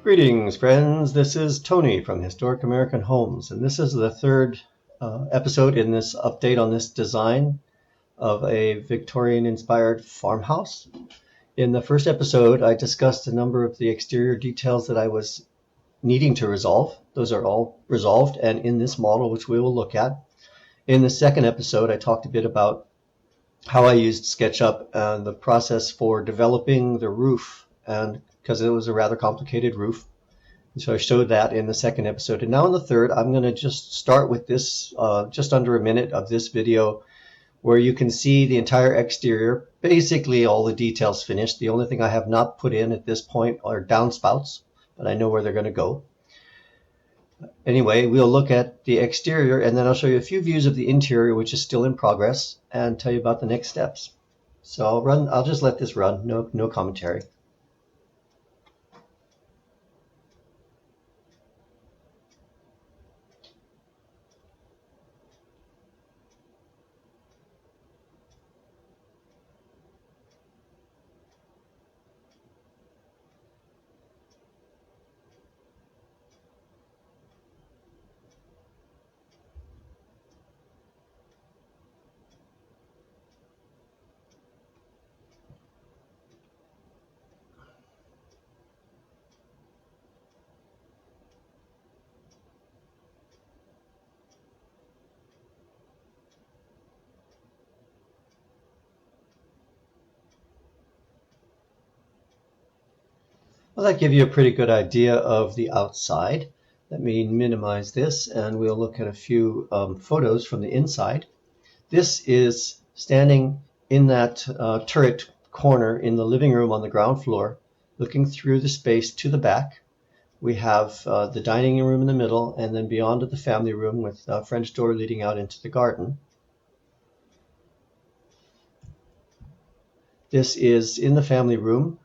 Greetings, friends. This is Tony from Historic American Homes, and this is the third episode in this update on this design of a Victorian-inspired farmhouse. In the first episode, I discussed a number of the exterior details that I was needing to resolve. Those are all resolved and in this model, which we will look at. In the second episode, I talked a bit about how I used SketchUp and the process for developing the roof, and because it was a rather complicated roof. And so I showed that in the second episode. And now in the third, I'm going to just start with this, just under a minute of this video, where you can see the entire exterior, basically all the details finished. The only thing I have not put in at this point are downspouts, but I know where they're going to go. Anyway, we'll look at the exterior, and then I'll show you a few views of the interior, which is still in progress, and tell you about the next steps. So I'll just let this run, no commentary. Well, that gives you a pretty good idea of the outside. Let me minimize this, and we'll look at a few photos from the inside. This is standing in that turret corner in the living room on the ground floor, looking through the space to the back. We have the dining room in the middle, and then beyond the family room with a French door leading out into the garden. This is in the family room,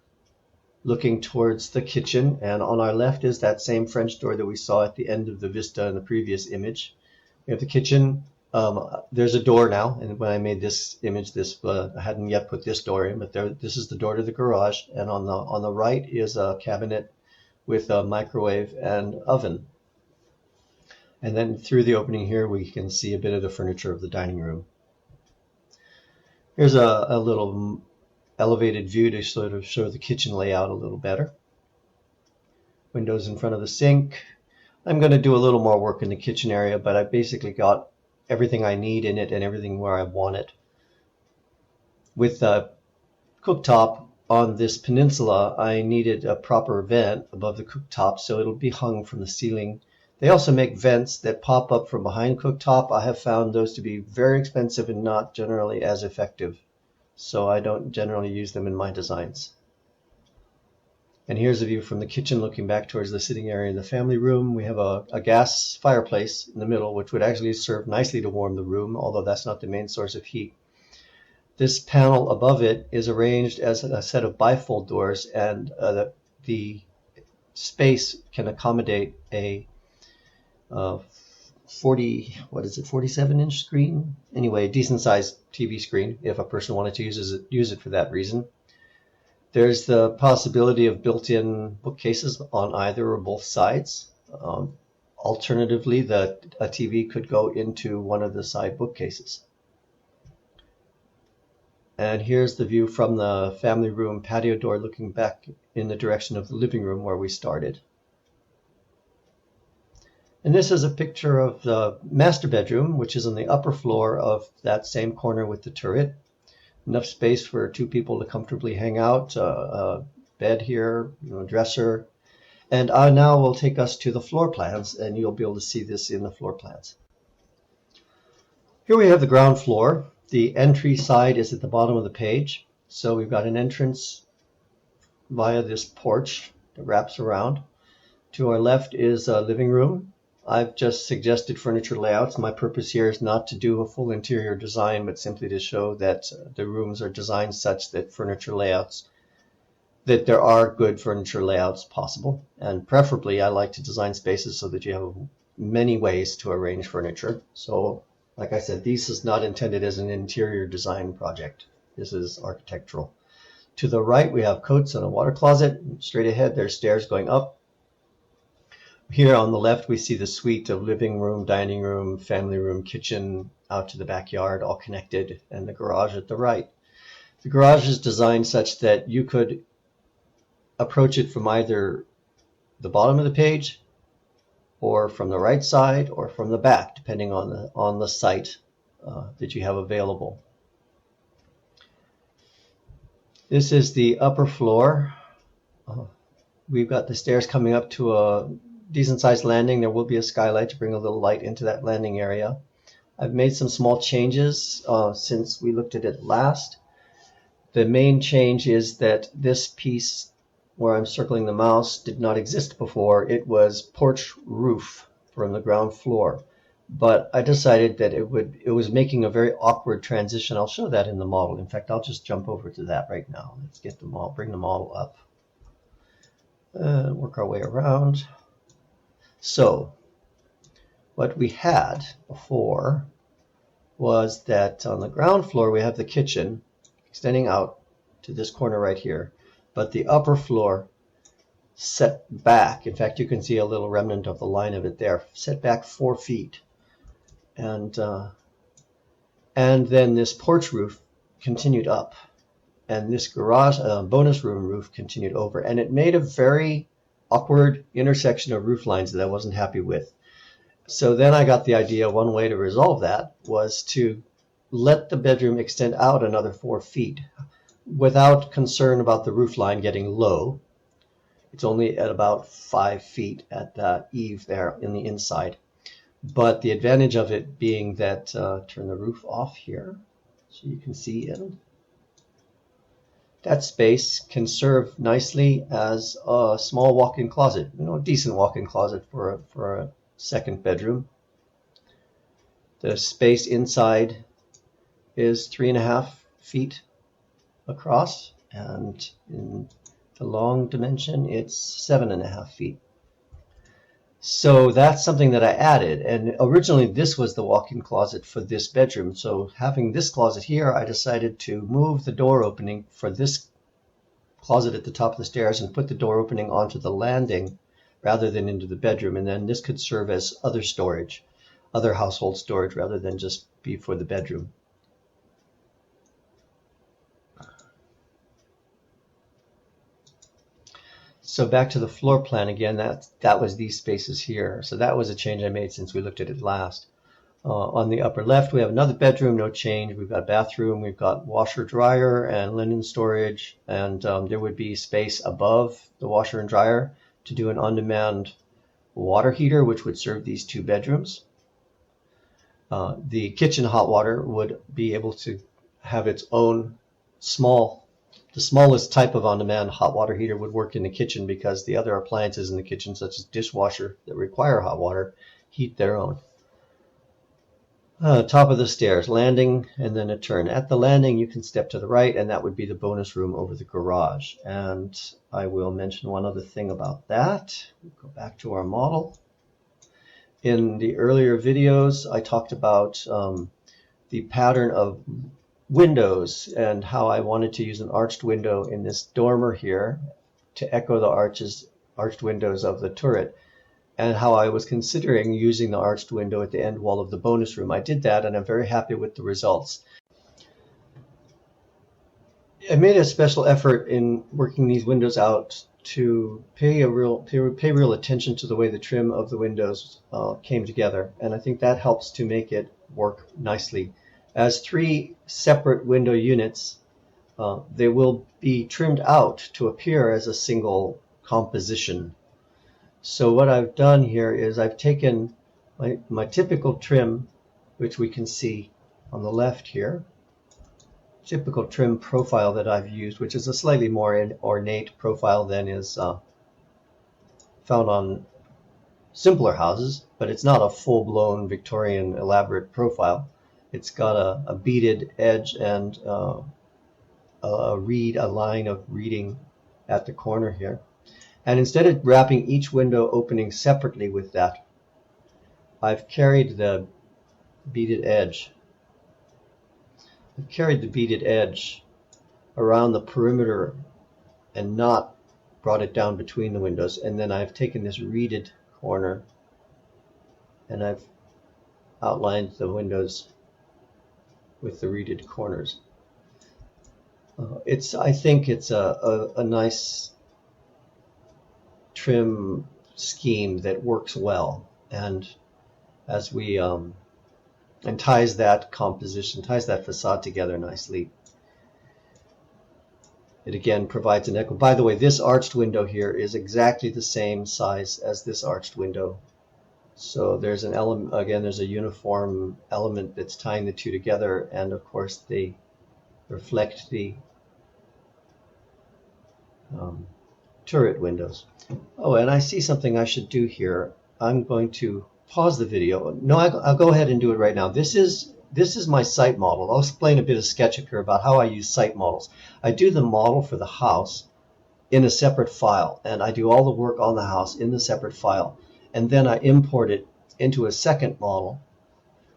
looking towards the kitchen, and on our left is that same French door that we saw at the end of the vista in the previous image. We have the kitchen. There's a door now, and when I made this image, I hadn't yet put this door in, but this is the door to the garage, and on the right is a cabinet with a microwave and oven. And then through the opening here, we can see a bit of the furniture of the dining room. Here's a little elevated view to sort of show the kitchen layout a little better. Windows in front of the sink. I'm going to do a little more work in the kitchen area, but I basically got everything I need in it and everything where I want it. With the cooktop on this peninsula, I needed a proper vent above the cooktop, so it'll be hung from the ceiling. They also make vents that pop up from behind cooktop. I have found those to be very expensive and not generally as effective, so I don't generally use them in my designs. And here's a view from the kitchen looking back towards the sitting area in the family room. We have a gas fireplace in the middle, which would actually serve nicely to warm the room, although that's not the main source of heat. This panel above it is arranged as a set of bifold doors, and the space can accommodate a 47-inch screen? Anyway, decent sized TV screen if a person wanted to use it for that reason. There's the possibility of built-in bookcases on either or both sides. Alternatively, a TV could go into one of the side bookcases. And here's the view from the family room patio door looking back in the direction of the living room where we started. And this is a picture of the master bedroom, which is on the upper floor of that same corner with the turret. Enough space for two people to comfortably hang out, a bed here, dresser. And now will take us to the floor plans, and you'll be able to see this in the floor plans. Here we have the ground floor. The entry side is at the bottom of the page. So we've got an entrance via this porch that wraps around. To our left is a living room. I've just suggested furniture layouts. My purpose here is not to do a full interior design, but simply to show that the rooms are designed such that that there are good furniture layouts possible. And preferably, I like to design spaces so that you have many ways to arrange furniture. So, like I said, this is not intended as an interior design project. This is architectural. To the right, we have coats and a water closet. Straight ahead, there's stairs going up. Here on the left, we see the suite of living room, dining room, family room, kitchen, out to the backyard, all connected, and the garage at the right. The garage is designed such that you could approach it from either the bottom of the page or from the right side or from the back, depending on the site that you have available. This is the upper floor. We've got the stairs coming up to a decent sized landing. There will be a skylight to bring a little light into that landing area. I've made some small changes since we looked at it last. The main change is that this piece where I'm circling the mouse did not exist before. It was porch roof from the ground floor. But I decided that it was making a very awkward transition. I'll show that in the model. In fact, I'll just jump over to that right now. Let's get the model, bring the model up. Work our way around. So what we had before was that on the ground floor we have the kitchen extending out to this corner right here, but the upper floor set back. In fact, you can see a little remnant of the line of it there, set back 4 feet. And then this porch roof continued up, and this garage bonus room roof continued over, and it made a very awkward intersection of roof lines that I wasn't happy with. So then I got the idea one way to resolve that was to let the bedroom extend out another 4 feet without concern about the roof line getting low. It's only at about 5 feet at the eave there in the inside. But the advantage of it being that, turn the roof off here so you can see in. That space can serve nicely as a small walk-in closet, a decent walk-in closet for a second bedroom. The space inside is 3.5 feet across, and in the long dimension, it's 7.5 feet. So that's something that I added, and originally this was the walk-in closet for this bedroom. So having this closet here, I decided to move the door opening for this closet at the top of the stairs and put the door opening onto the landing rather than into the bedroom, and then this could serve as other storage, other household storage, rather than just be for the bedroom. So back to the floor plan again, that was these spaces here. So that was a change I made since we looked at it last. On the upper left, we have another bedroom, no change. We've got a bathroom, we've got washer, dryer, and linen storage, and there would be space above the washer and dryer to do an on-demand water heater, which would serve these 2 bedrooms. The kitchen hot water would be able to have its own the smallest type of on-demand hot water heater would work in the kitchen because the other appliances in the kitchen, such as dishwasher that require hot water, heat their own. Top of the stairs, landing, and then a turn. At the landing, you can step to the right, and that would be the bonus room over the garage. And I will mention one other thing about that. We'll go back to our model. In the earlier videos, I talked about the pattern of windows and how I wanted to use an arched window in this dormer here to echo the arched windows of the turret, and how I was considering using the arched window at the end wall of the bonus room. I did that, and I'm very happy with the results. I made a special effort in working these windows out to pay real attention to the way the trim of the windows came together, and I think that helps to make it work nicely. As 3 separate window units, they will be trimmed out to appear as a single composition. So what I've done here is I've taken my typical trim, which we can see on the left here, typical trim profile that I've used, which is a slightly more ornate profile than is found on simpler houses, but it's not a full-blown Victorian elaborate profile. It's got a beaded edge and a line of reading at the corner here. And instead of wrapping each window opening separately with that, I've carried the beaded edge. Around the perimeter and not brought it down between the windows. And then I've taken this reeded corner, and I've outlined the windows with the reeded corners. I think it's a nice trim scheme that works well, and as we and ties that composition, ties that facade together nicely. It again provides an echo. By the way, this arched window here is exactly the same size as this arched window. So there's an element, again, there's a uniform element that's tying the two together, and of course they reflect the turret windows. Oh, and I see something I should do here. I'm going to pause the video. No, I'll go ahead and do it right now. This is my site model. I'll explain a bit of SketchUp here about how I use site models. I do the model for the house in a separate file, and I do all the work on the house in the separate file, and then I import it into a second model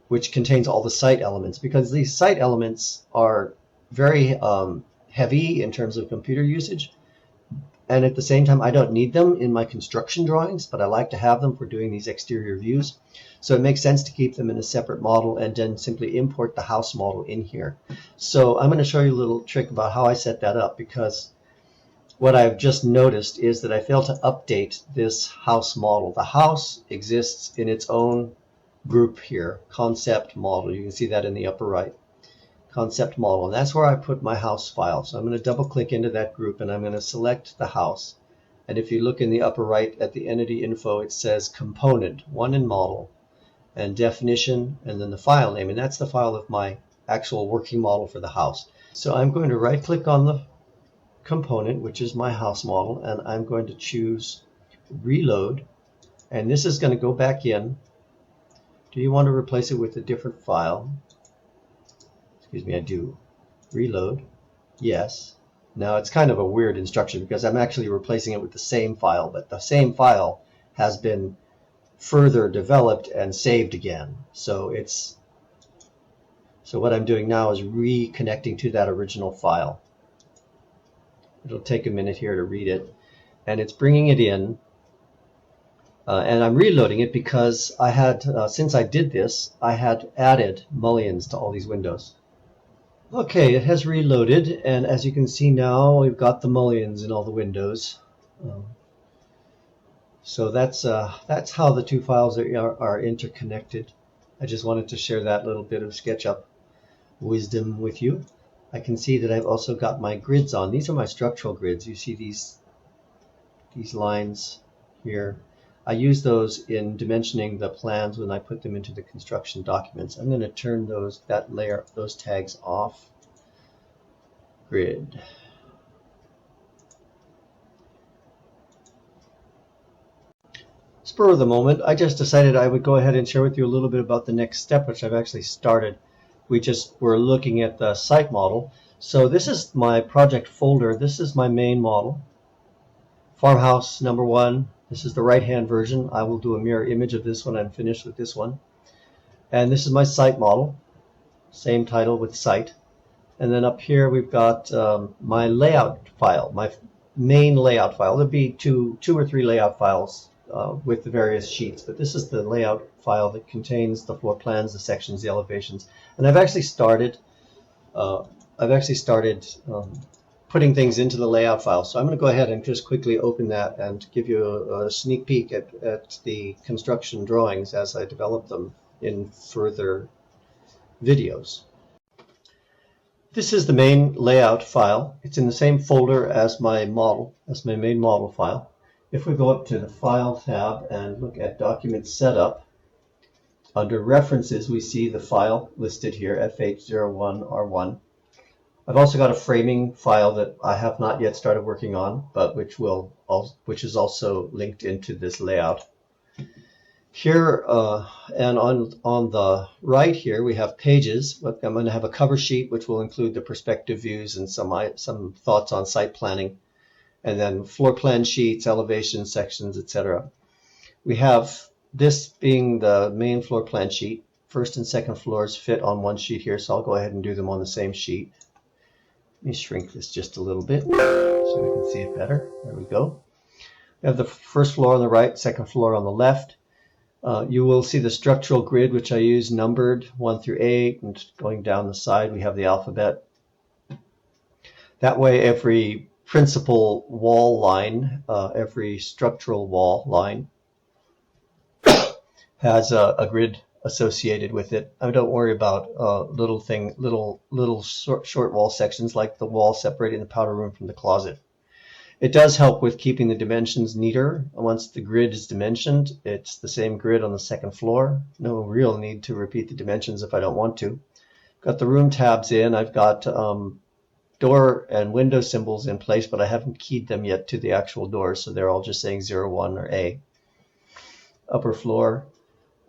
which contains all the site elements, because these site elements are very heavy in terms of computer usage, and at the same time I don't need them in my construction drawings, but I like to have them for doing these exterior views. So it makes sense to keep them in a separate model and then simply import the house model in here. So I'm going to show you a little trick about how I set that up, because what I've just noticed is that I failed to update this house model. The house exists in its own group here, concept model. You can see that in the upper right. Concept model, and that's where I put my house file. So I'm going to double click into that group and I'm going to select the house, and if you look in the upper right at the entity info, it says component, one in model, and definition, and then the file name, and that's the file of my actual working model for the house. So I'm going to right click on the component, which is my house model, and I'm going to choose reload, and this is going to go back in. Do you want to replace it with a different file? Excuse me, I do. Reload. Yes. Now it's kind of a weird instruction because I'm actually replacing it with the same file, but the same file has been further developed and saved again. So what I'm doing now is reconnecting to that original file. It'll take a minute here to read it, and it's bringing it in. And I'm reloading it because I had, since I did this, I had added mullions to all these windows. Okay, it has reloaded, and as you can see now, we've got the mullions in all the windows. So that's how the two files are interconnected. I just wanted to share that little bit of SketchUp wisdom with you. I can see that I've also got my grids on. These are my structural grids. You see these lines here. I use those in dimensioning the plans when I put them into the construction documents. I'm going to turn those tags off. Grid. Spur of the moment, I just decided I would go ahead and share with you a little bit about the next step, which I've actually started. We just were looking at the site model. So this is my project folder. This is my main model. Farmhouse number 1. This is the right-hand version. I will do a mirror image of this when I'm finished with this one. And this is my site model. Same title with site. And then up here we've got my layout file, my main layout file. There'll be two or three layout files with the various sheets, but this is the layout file that contains the floor plans, the sections, the elevations. And I've actually started putting things into the layout file. So I'm going to go ahead and just quickly open that and give you a sneak peek at the construction drawings as I develop them in further videos. This is the main layout file. It's in the same folder as my model, as my main model file. If we go up to the File tab and look at Document Setup, under References we see the file listed here, FH01R1. I've also got a framing file that I have not yet started working on, but which is also linked into this layout. Here and on the right here we have pages. I'm going to have a cover sheet which will include the perspective views and some thoughts on site planning, and then floor plan sheets, elevation sections, etc. We have this being the main floor plan sheet. First and second floors fit on one sheet here, so I'll go ahead and do them on the same sheet. Let me shrink this just a little bit so we can see it better. There we go. We have the first floor on the right, second floor on the left. You will see the structural grid, which I use numbered 1 through 8, and going down the side we have the alphabet. That way every principal wall line, every structural wall line has a grid associated with it. I don't worry about little short wall sections like the wall separating the powder room from the closet. It does help with keeping the dimensions neater. Once the grid is dimensioned, it's the same grid on the second floor. No real need to repeat the dimensions if I don't want to. Got the room tabs in. I've got door and window symbols in place, but I haven't keyed them yet to the actual doors, so they're all just saying 0, 1, or A. Upper floor.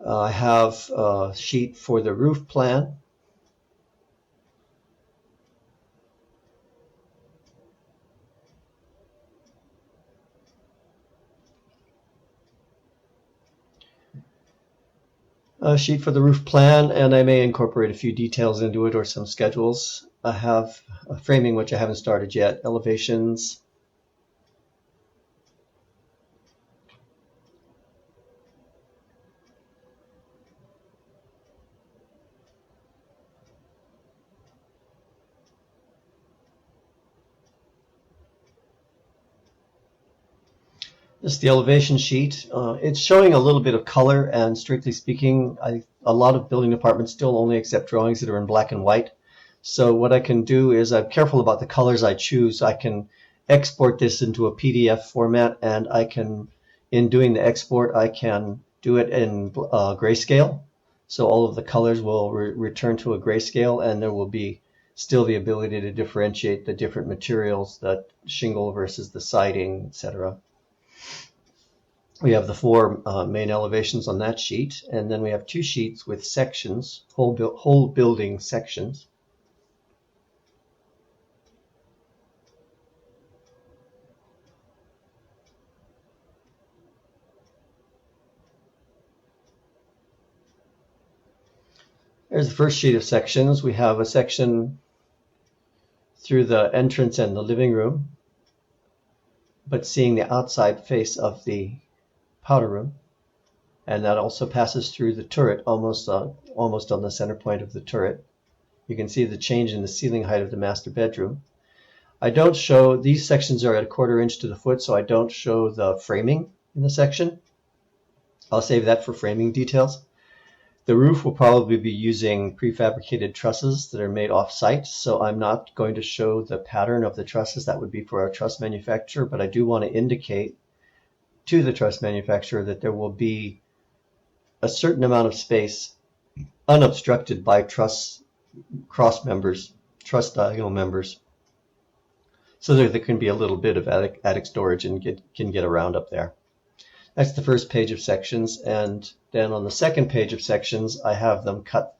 I have a sheet for the roof plan. A sheet for the roof plan, and I may incorporate a few details into it or some schedules. I have a framing which I haven't started yet, elevations. This is the elevation sheet. It's showing a little bit of color, and strictly speaking, a lot of building departments still only accept drawings that are in black and white. So what I can do is I'm careful about the colors I choose. I can export this into a PDF format, and I can, in doing the export, I can do it in grayscale. So all of the colors will return to a grayscale, and there will be still the ability to differentiate the different materials, the shingle versus the siding, etc. We have the 4 main elevations on that sheet, and then we have 2 sheets with sections, whole building sections. There's the first sheet of sections. We have a section through the entrance and the living room, but seeing the outside face of the powder room, and that also passes through the turret, almost on the center point of the turret. You can see the change in the ceiling height of the master bedroom. I don't show, these sections are at 1/4 inch to the foot, so I don't show the framing in the section. I'll save that for framing details. The roof will probably be using prefabricated trusses that are made off-site, so I'm not going to show the pattern of the trusses. That would be for our truss manufacturer, but I do want to indicate to the truss manufacturer that there will be a certain amount of space unobstructed by truss cross members, truss diagonal members, so that there can be a little bit of attic storage and can get around up there. That's the first page of sections, and then on the second page of sections, I have them cut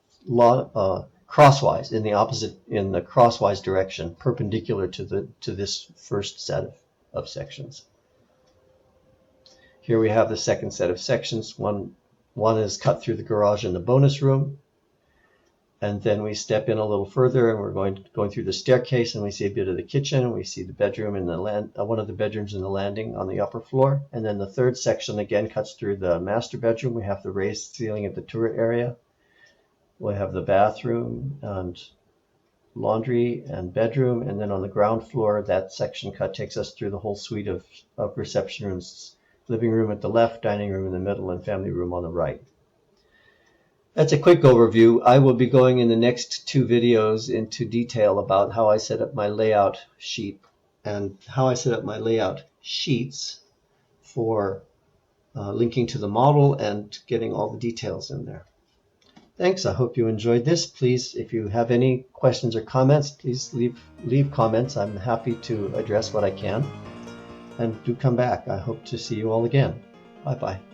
crosswise in the crosswise direction, perpendicular to this first set of sections. Here we have the second set of sections. One is cut through the garage and the bonus room, and then we step in a little further, and we're going through the staircase, and we see a bit of the kitchen, and we see the bedroom and one of the bedrooms in the landing on the upper floor. And then the third section again cuts through the master bedroom. We have the raised ceiling at the turret area. We have the bathroom and laundry and bedroom, and then on the ground floor, that section cut takes us through the whole suite of reception rooms: living room at the left, dining room in the middle, and family room on the right. That's a quick overview. I will be going in the next 2 videos into detail about how I set up my layout sheet and how I set up my layout sheets for linking to the model and getting all the details in there. Thanks. I hope you enjoyed this. Please, if you have any questions or comments, please leave comments. I'm happy to address what I can. And do come back. I hope to see you all again. Bye-bye.